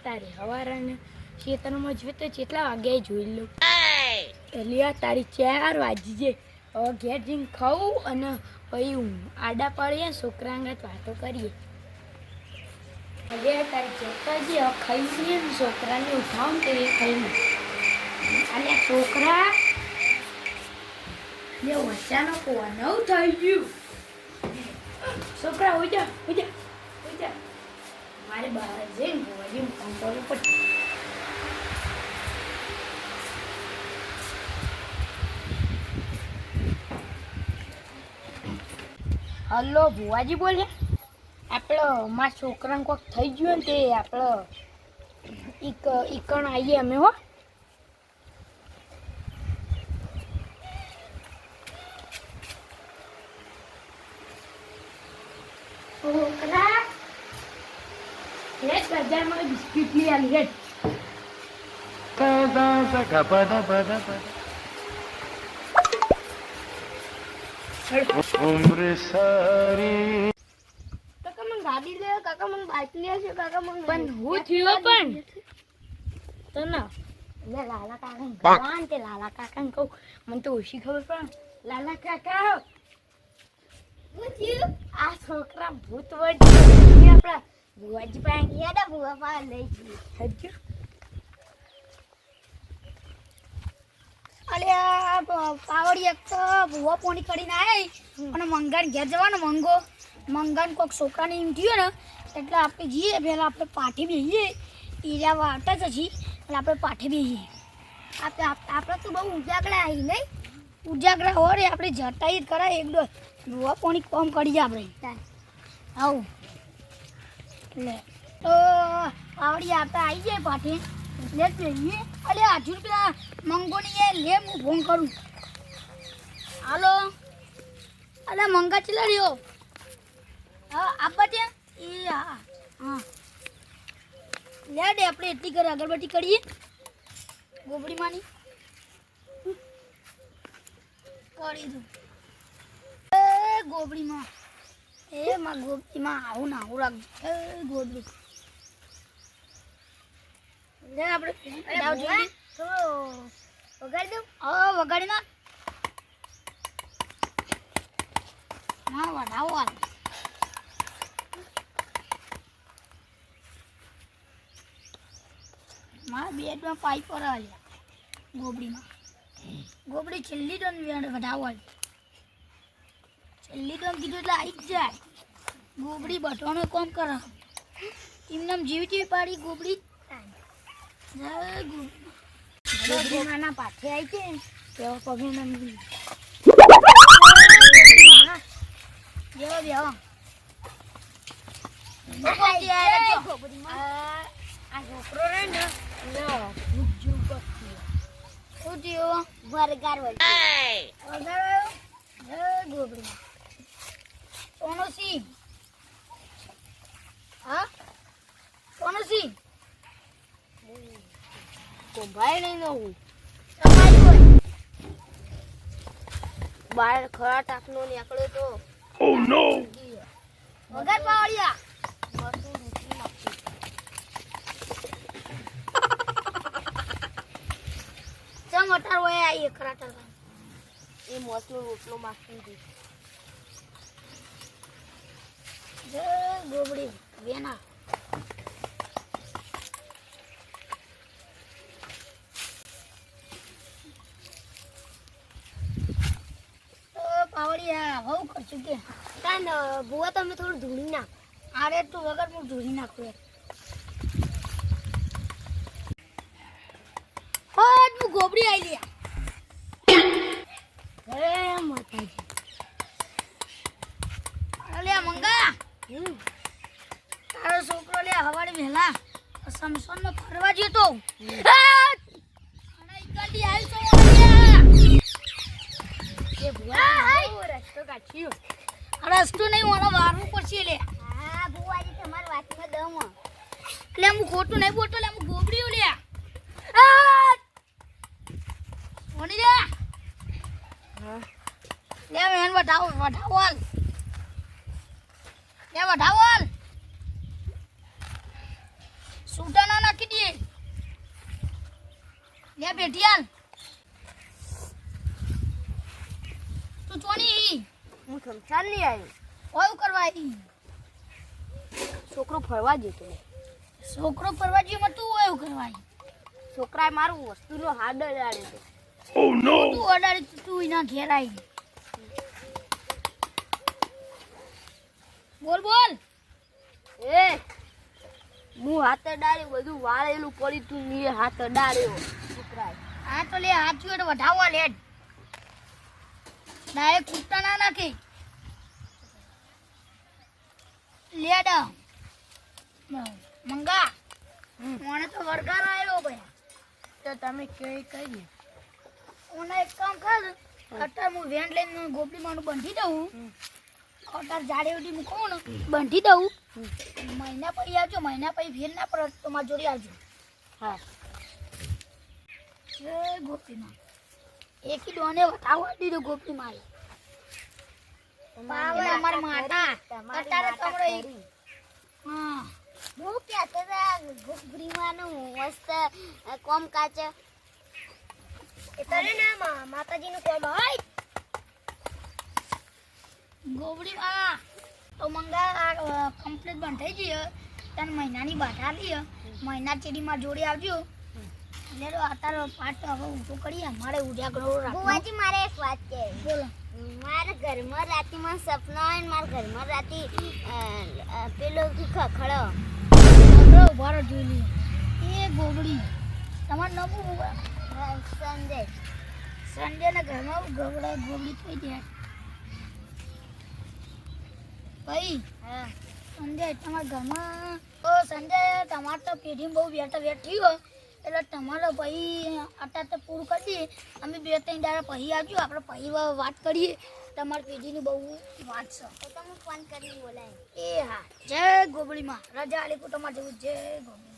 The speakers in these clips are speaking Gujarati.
તારે હવારાને ખેતરમાં જોઈ તો કેટલા વાગે જોઈ લઉં એટલે તારી 4 વાગી છે હવે ઘેર જઈને ખાવું અને પછી હું આડા પડીએ છોકરા અંગત વાતો કરીએ હવે તારી ચેતાજી હવે ખાઈ લઈએ ને છોકરાને ઉઠાવું તો એ ખાઈને અને છોકરા જે અચાનક નવું થઈ ગયું છોકરા ઉજા ઉજા ઉજા મારે બહાર જઈને ભુવાજી ફોન કરવું પડશે હલો ભુવાજી બોલ્યા આપણો મારા છોકરાને કોઈક થઈ ગયું ને તે આપણો ઈકણ આવીએ અમે હો છોકરા હેડ બજારમાં બિસ્કિટ લઈ આલી હેડ उम्र सारी કાકા મને ગાડી લે કાકા મને બાઇક લે છે કાકા મને પણ હું થયો પણ તો ના લે લાલા કાકા ભગવાન તે લાલા કાકાને કહું મને તો ઓછી ખબર પણ લાલા કાકા હું થયું આ છોકરા ભૂત વળી આપણા ભુવાજી પાસે યાડા ભૂવા પા લઈ ગઈ હજુ અલ્યા પાવડી એક તો ભૂવા પોણી કરીને આવી અને મંગાને ઘેર જવાનો મંગાને કોઈક છોકરાને એમ થયું ને એટલે આપણે જઈએ પહેલાં આપણે પાઠે બેસીએ ઈરા વાટા જ છીએ એટલે આપણે પાઠે બેસીએ આપણે તો બહુ ઉજાગરા આવી નહીં ઉજાગરા હોય આપણે જટાઈ જ કરાય એક દો ભૂવા પોણી કોમ કરી જાય આપણે આવું એટલે તો પાવડી આપણે આવી જાય પાઠે લે જઈએ અલે હજુ પેલા મંગોની એ લે હું ફોન કરું હાલો અલે મંગા ચલા રહ્યો હા આપવા ત્યાં એ હા હા લે દે આપણે એટલી કરે અગરબત્તી કરીએ ગોબડીમાંની કરી દઉં એ ગોબડીમાં એ માં ગોબડીમાં આવું ના આવું રાખજો એ ગોબડી લે આપણે દાવ જોઈ તો વગાડી દઉં હા વગાડી ના ના વડાવો હાલ મારા બેડમાં પાઇપ પર આવ્યા ગોબડી છેલ્લી ડોન વડાવો હાલ છેલ્લી ડોન કીધું એટલે આવી જ જાય ગોબડી બટવાનો કોમ કરે એમને જીવી પાડી ગોબડી ગોબડીમાંના પાથે આવી છે તેવા પગે નંદી બેહો બેહો આ છોકરો રે ને ભૂજ્યું કરતી શું થયું વરગાર વગાડ્યો ગોબડી સોનો સિંહ હા સોનો સિંહ કોંભાઈ નહીં નવું તમારી હોય બાર ખરા ટાકનો નીકળ્યો તો Oh no! વગાડ પાવડિયા ચમ અટાર હોય આ એક રાટર એ મસલો રોટલો માખી દી જય ગોબડી વેના પાવડિયા બહુ કરશું કે કાન બુઆ તમે થોડું ધૂળી નાખ અરે તું વગર હું ધોઈ નાખું હટ હું ગોબડી આવી લ્યા હે માતાજી અલે મંગા તારો છોકરો લે હવારે વહેલા સમસોન માં ફરવા ગયો તો અને ઈકાડી આવી તો એ બુઆ રસ્તો કાઢ્યો રસ્તો નહીં મને વારવું પડશે લે હા બુઆજી તમારી વાતમાં દમ એટલે હું ખોટું નહીં બોલતો લે હું ગોબડીઓ લે ઓની લે હા લે મેન વઢાવો હાલ લે વઢાવો હાલ સૂટાના નાખી દે લે બેટી હાલ તું ચોની હું સંસાર નહીં આવ્યો ઓય કરવા આવી છોકરો ફરવા જતો છોકરો ફરવા ગયો માં તું ઓય કરવા આવી છોકરાએ મારું વસ્તુનો હાડ અડાડે છે Oh no! તું અડાડી તું એના ઘેર આવી બોલ બોલ એ હું હાથ અડાડ્યો બધું વાળેલું પડી તું મેં હાથ અડાડ્યો છોકરાએ આ તો લે હાચ્યું એટલે વઢાવવા લે ડાયરેક્ટ કૂટતા ના નાખી લે ડા મંગા મને તો વરગાર આવેલો ભાઈ તો તમે કઈ કઈ ઓને એક કામ કર અત્યારે હું વેન લઈને ગોપડી માનું બંધી દઉં અત્યારે જાડે ઉડી મૂકું ને બંધી દઉં મહિના પછી આવજો મહિના પછી ફેર ના પડે તો મારી જોડે આવજો હા જય ગોપીમાં એકી ડોને વટાવવા દીધું ગોપી મારી પાવર અમાર માતા અત્યારે તમને હા હું કહેતો હતા ગોપરીમાંનું મસ્ત કોમ કાચે એ તને ના માતાજીનું કોમ હોય ગોબડીમાં તો મંગા કમ્પ્લીટ બંધ થઈ ગઈ તને મહિનાની બાધા લી મહિના ચેડીમાં જોડે આવજો એટલે તો અત્યારે પાઠ હવે ઊંધો કરીએ અમારે ઉજાગરો રાખો બુવાજી મારે એક વાત છે બોલો મારા ઘરમાં રાતીમાં સપના હોય ને મારા ઘરમાં રાતી પેલો ખખડો આપણે ઉભા રહો જોઈ લઈએ એ ગોબડી તમારું નામ શું સંજય સંજયના ઘરમાં ગોબડા ગોબડી થઈ જાય ભાઈ હા સંજય તમારા ઘરમાં ઓ સંજય તમારે તો પેઢી બહુ બેઠી હોય એટલે તમારે ભાઈ અત્યારે તો પૂરું કરી દઈએ અમે 2-3 દાડા પછી આવજો આપણે પછી વાત કરીએ તમારી પેઢીની બહુ વાત છે તો તમે ફોન કરી બોલાય એ હા જય ગોબડીમાં રજા આલી કુટુંબમાં જવું જય ગોબડીમાં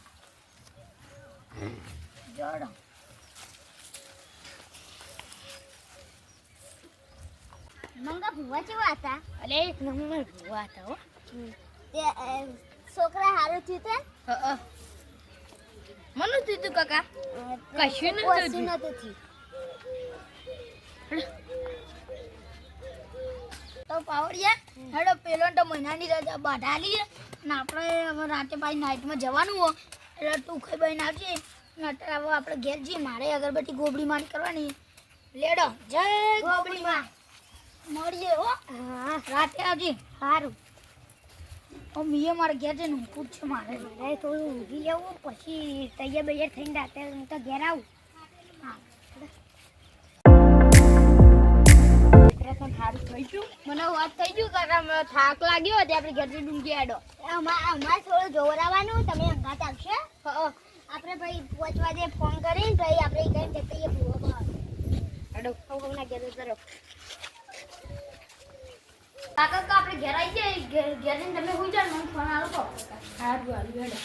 જડ મંગા ભુવા કેવા હતા અલે એક નંબર ભૂવા હતા હો તે છોકરા હારું થયું તે મને દીધું કાકા કશું નતું કશું થયું. નતું થયું તો પાવડિયા હેડો પેલો તો મહિનાની રજા બાધા લઈએ ને આપણે હવે રાતે પાછી નાઇટમાં જવાનું હો એટલે તું ખાઈ બહીને આવજે ને અત્યારે હવે આપણે ઘેર જઈએ મારે અગરબત્તી ગોબડી મારી કરવાની લેડો જય ગોબડીમાં મળીએ હો હા રાતે આવજે સારું ઓ મીએ મારે ઘેર જઈને ઊંઘું જ છે મારે મારે થોડું ઊંઘી જવું પછી તૈયાર બૈયાર થઈને રાતે હું તો ઘેર આવું હા પણ સારું થઈ ગયું મને વાત થઈ ગયું કાકા મને થાક લાગ્યો એટલે આપણે ઘેર જઈને ઊંઘી આડો અમારે થોડું જોવરાવાનું તમે અંગાત આવશે આપણે ભાઈ 5 વાગે ફોન કરીને ભાઈ આપણે કઈ જઈએ ભૂવા આડો હમણાં ઘેર કરો કાકા કા આપણે ઘેર આવી જઈએ ઘેર જઈને તમે હોઈ જાવ મને ફોન આલો તો હારું હારું હેડો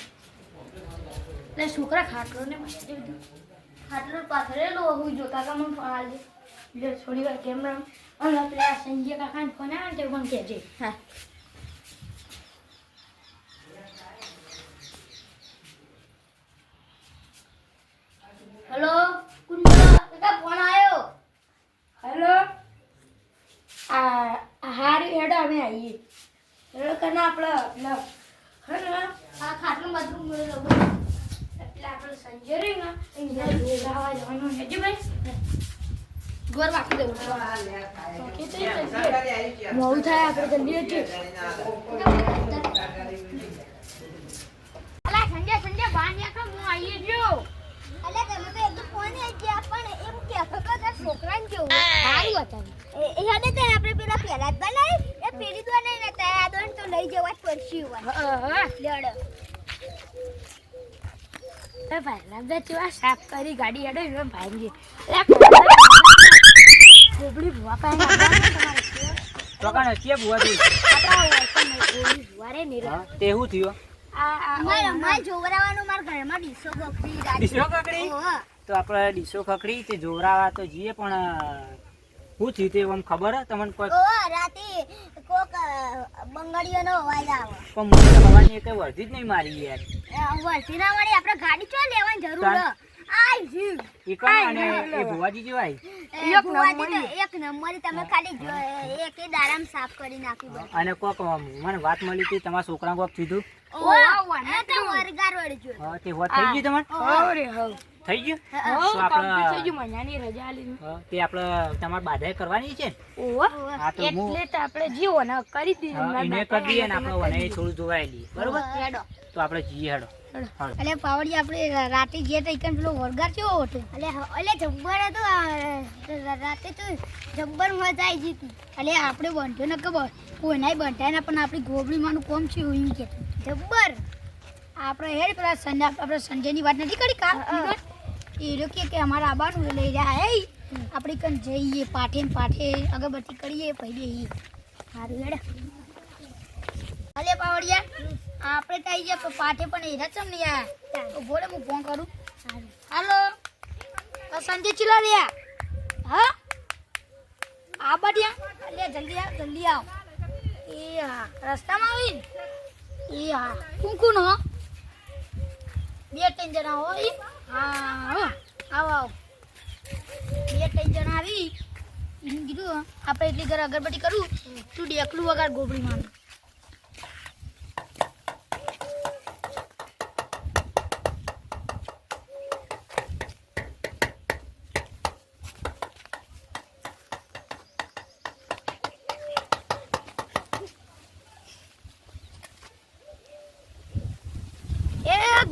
એટલે છોકરા ખાટલો ને પાછળ દીધું ખાટલો પાથરેલો હોઈ જો કાકા મને ફોન આલજે એટલે થોડી વાર કેમ રમ અને પેલા સંજય કાકાને ફોન આવે ને તે પણ કહેજે હા હેલો કોણ બોલો કાકા ફોન આવ્યો હેલો હારી હેડો અમે આવીએ હેડો કને આપણે હેલો આ ખાટલું બાથરૂમ મળે લો એટલે આપણે સંજય રે ને અહીંયા જોવા જવાનું હેજી ભાઈ ગોર વાકી દઉં મોડું થાય આપણે જલ્દી હજી અલા સંજય સંજય બહાર નીકળ હું આવીએ ગયો અલે તમે તો એકદમ ફોન આવી પણ એવું કહેતો તો તાર છોકરાને કેવું સારું હતું એ હેડે તે આપણે પેલા પહેલા જ બનાવી એ પેલી દો નહીં ને તે આ દોન તો લઈ જવા જ પડશે લેડો એ ભાઈ લાગા ચેવા સાફ કરી ગાડી હેડો એ ભાઈ ગોબડી ભૂવા પાસે તમારે ચોકાને કે બુવા દી ગોબડી ભૂવા રે નીર હા તે હું થયો માર જોવરાવાનું માર ઘરમાં ડીસો ગોખરી ડીસો ખકડી? તો આપણે ડીસો ખકડી તે જોરાવા તો જઈએ પણ હું થયું તે આમ ખબર હે તમને કોઈ ઓ રાતે કોક બંગાળીઓનો અવાજ આવે પણ મને હવાની કઈ વર્ધી જ નહીં મારી યાર. વળતી ના વાળી આપણે ગાડી ચો લેવાની જરૂર તાન. આઈ જી એ કોણ અને એ ભુવાજી જેવા છે? એક નંબર તમે ખાલી એક દારામ સાફ કરી નાખી બસ અને કોક મને વાત મળી હતી તમારા છોકરા કોક કીધું. વરગાર વળજો હા, તે વાત થઈ ગઈ તમારે? અરે હવ થઈ ગયું? હવ તો આપણે થઈ ગયું મહિનાની રજા આલી હા, તે આપણે તમારે બાધાએ કરવાની છે ને? ઓવા હા, તો હું એટલે તો આપણે જીવો ને કરી દીધું હા, એને કરી દઈએ ને આપણે વનાઈ થોડું જોવાઈ લઈએ. બરોબર? હેડો તો આપણે જઈએ હેડો. હાલો. અલે પાવડી આપણે રાતે જે તો એકન પેલો વરગાર કેવો હતો અલે જબ્બર હતો રાતે તો જબ્બર મજા આવી જીતી અલે આપણે બંધો ને ખબર કોઈનાય બંધાય ના પણ આપણી ગોબડી માનું કોમ છે એવું કે જબ્બર આપણે હેડ પેલા સંજય આપણે સંજયની વાત નથી કરી કા એ લોકો કે અમારા આબાનું લઈ રહ્યા હે આપણે કન જઈએ પાઠે ને પાઠે અગરબત્તી કરીએ પહેલી સારું હેડ અલે પાવડિયા આપણે તો આવી ગયા પાઠે પણ એ રચમ નહીં આયા તો બોલે હું ફોન કરું હાલો સંજય ચિલા રહ્યા હા આ બઢિયા લે જલ્દી આવ એ હા રસ્તામાં આવીને એ હા કુંકુન હો 2-3 જણા હોય હા આવો 2-3 જણા આવી એને કીધું આપણે એટલી ઘર અગરબત્તી કરું તું ડેકલું વગાડ ગોબડી માનું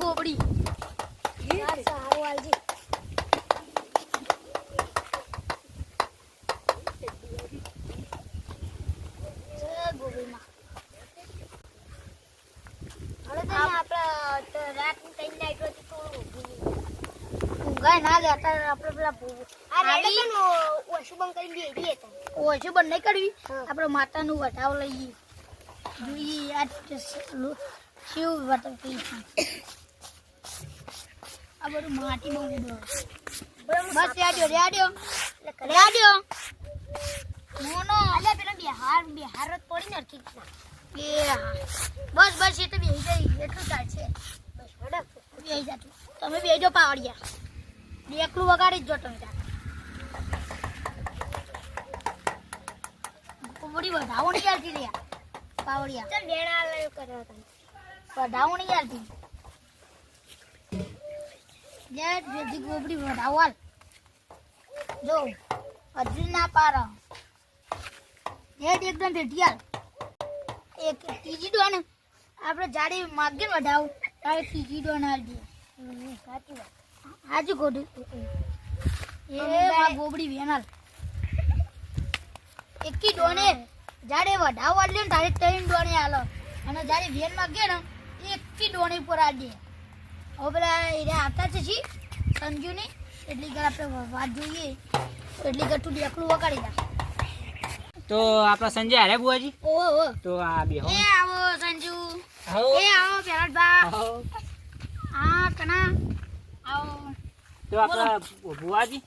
ગોબડી સારું વાલજી ગોબડીમાં હવે તો આપણે રાતની 3 નાઈટો ઊંઘાય ના લેતા આપણે પેલા ઓછું બંધ કરી દઈએ ઓછું બંધ નહીં કરવી આપણે માતાનું વટાવ લઈએ જોઈએ આ શિવ વટકી આ બધું માટીમાં ઉડો બસ રેડિયો મોનો અલે પેલા બિહાર જ પડી નથી એ બસ એ તો બેહી જાય એટલું ચાલશે બસ હડક બેહી જાતું તમે બેહજો પાવડિયા એકલું વગાડી જ જો તમે કોબડી વધાવો નહીં ચાલતી રહ્યા પાવડિયા ચાલ વેણા લાવ કરો તમે વધાવો નહીં ચાલતી જેજી ગોબડી વધાવાલ જો હજુ ના પાર એકદમ ભેટિયાલ એક ત્રીજી ડોન આપણે જાડી માગે વધાવું તારે ત્રીજી ડોન આલજી સાચી વાત હાજુ ગોડું એ ગોબડી વેનાલ એકી ડોને જાડે વધાવ આલ્યો ને તારે 3 ડોને આલો અને જાડે વેન માગે ને એકી ડોને પર આલજે હવે પેલા એ આવતા છે જી સંજુની એટલી ઘર આપણે વાત જોઈએ એટલી ઘર તું એકલું વગાડી જા તો આપણા સંજય હારે બુઆજી ઓહો તો આ બેહો એ આવો સંજુ આવો. એ આવો પેરડબા આવો. હા કના આવો તો આપણા બુઆજી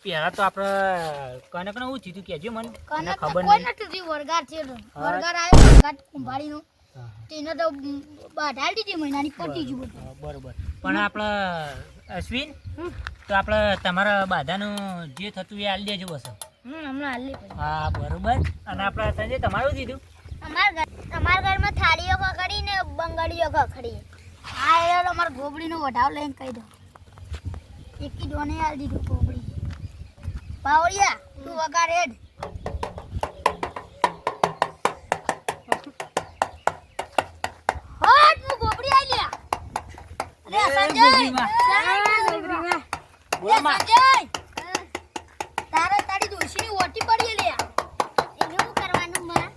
પહેલા તો આપણે કને કને હું થયું કેજો મને મને કનક ખબર કોઈ નહીં. નથી વરગાર છે હા. વરગાર આવ્યો વરગાર કુંભારીનો હા, તેને તો બાઢાલ દીધી મહિનાની પતી ગયું બધું હા, બરોબર પણ આપણે અશ્વિન તો આપણે તમારા બાધાનું જે થતું એ આલી દેજો બસ. હમણાં આલી પડી હા બરોબર. અને આપણે સંજય તમારું દીધું અમારા ઘરમાં થાળીઓ ખખડી ને બંગડીઓ ખખડી હા એ અમારા ગોબડીનો વઢાવ લઈને કહી દો એકી ડોને આલ દીધું ગોબડી પાવડિયા તું વગાડ હેડ હટ હું ગોબડી આઈ લ્યા અરે સંજય ગોબડીમાં. બોલો માં. સંજય તારે તારી દોશીની ઓટી પડી લ્યા એવું કરવાનું માં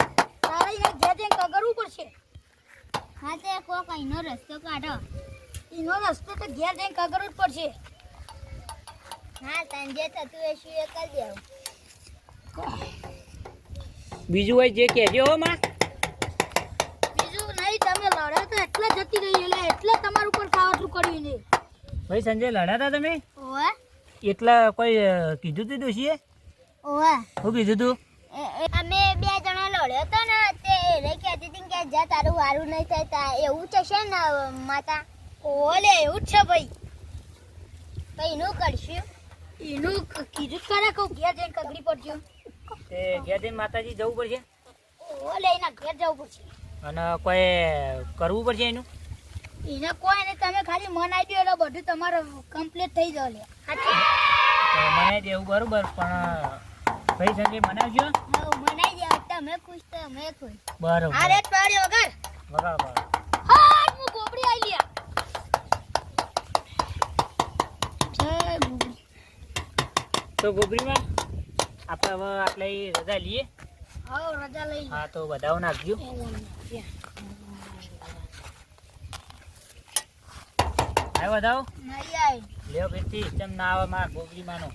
તારે એને જે તે કગરવું પડશે હા તે કોક અહીંનો રસ્તો કાઢો એનો રસ્તો તો ઘેર જઈને કગરવું જ પડશે હા સંજય થતું એ શું એ કરી દેવું બીજું હોય જે કહેજો હો માં. બીજું નહીં તમે લડો તો એટલે જતી રહી એટલે તમારું ઉપર કાવતરું કર્યું ને ભાઈ સંજય લડ્યા હતા તમે ઓવા એટલા કોઈ કીધું તું દોશીએ? ઓવા શું કીધું તું? અમે બે મળ્યો તો ને તે એને કહેતી હતી કે જા તારું વારું નહીં થાય એવું છે ને માતા ઓલે એવું જ છે ભાઈ તો એનું કરશું એનું કીધું જ ખરા કહું ઘેર જઈને કગડી પડજો તે ઘેર જઈને માતાજી જવું પડશે ઓલે એના ઘેર જવું પડશે અને કોઈ કરવું પડશે એનું એને કોઈ ને તમે ખાલી મન આપી દો એટલે બધું તમારું કમ્પ્લીટ થઈ જાય લે તો મને દેવું બરોબર પણ ભાઈ સંજય બનાવજો મનાઈ જાવ તમે ખુશ તો અમે ખુશ બરોબર અરે પાડ્યો વગર બરાબર હાટ હું ગોબડી આઈ લ્યા જય ગોબડી તો ગોબરીમાં આપણે હવે આટલે રજા લઈએ હા રજા લઈ હા તો બધાઓ નાખજો આવ્યો બધાઓ નહીં આઈ લેવો ફેરથી કેમ ના આવે માર ગોબરીમાંનો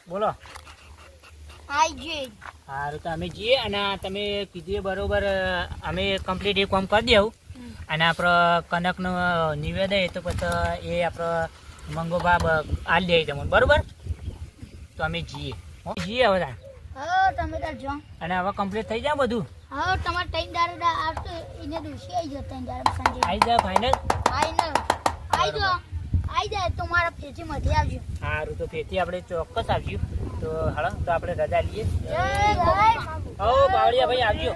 બોલો આઈ જે સારું તો અમે જઈએ અને તમે કીધું એ બરોબર અમે કમ્પ્લીટ એ કામ કરી દેવું અને આપણો કનકનું નિવેદન એ તો પછી એ આપણો મંગોબા આલી દે તમને બરોબર તો અમે જઈએ જઈએ હવે તાર હા તમે તાર જો અને હવે કમ્પ્લીટ થઈ જાય બધું હા તમારે ટાઈમ દારૂ આવતો એને દુસી આવી જતા દારૂ સાંજે આવી જાય ફાઇનલ આઈ જાય તો મારા ફેથી મધી આવજો સારું તો ફેરથી આપણે ચોક્કસ આવજો તો હાલો તો આપણે રજા લઈએ જય ભાઈ હો બાવળિયા ભાઈ આવજો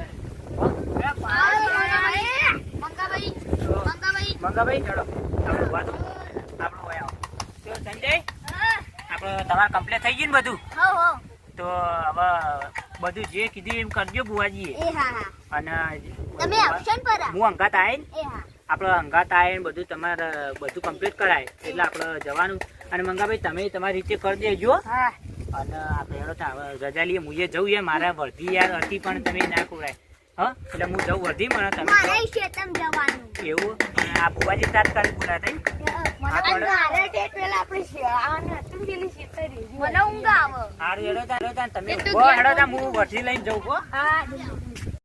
મંગાભાઈ મંગાભાઈ ચલો આપણું વાતો આપણું હોય આવો તો સંજય આપણે તમારે કમ્પ્લીટ થઈ ગયું ને બધું હો હો તો હવે બધું જે કીધું એમ કરજો બુવાજીએ એ હા હા અને તમે ઓપ્શન પર હું અંગાત આવીને એ હા આપણે અંગાત આવીને બધું તમારે બધું કમ્પ્લીટ કરાય એટલે આપણે જવાનું અને મંગાભાઈ તમે તમારી રીતે કરી દેજો હા અને આપણે હેડો રજા લઈએ હું જવું યાર મારા વર્ધી યાર હતી પણ તમે ના ખવડાય હા એટલે હું જવું વર્ધી મને તમે મારા શેતમ જવાનું એવું અને આ બુવાજી તાત્કાલિક બોલા થઈ મને ઊંઘ આવે સારું હેડો તા તમે હેડો તા હું વર્ધી લઈને જવું હો હા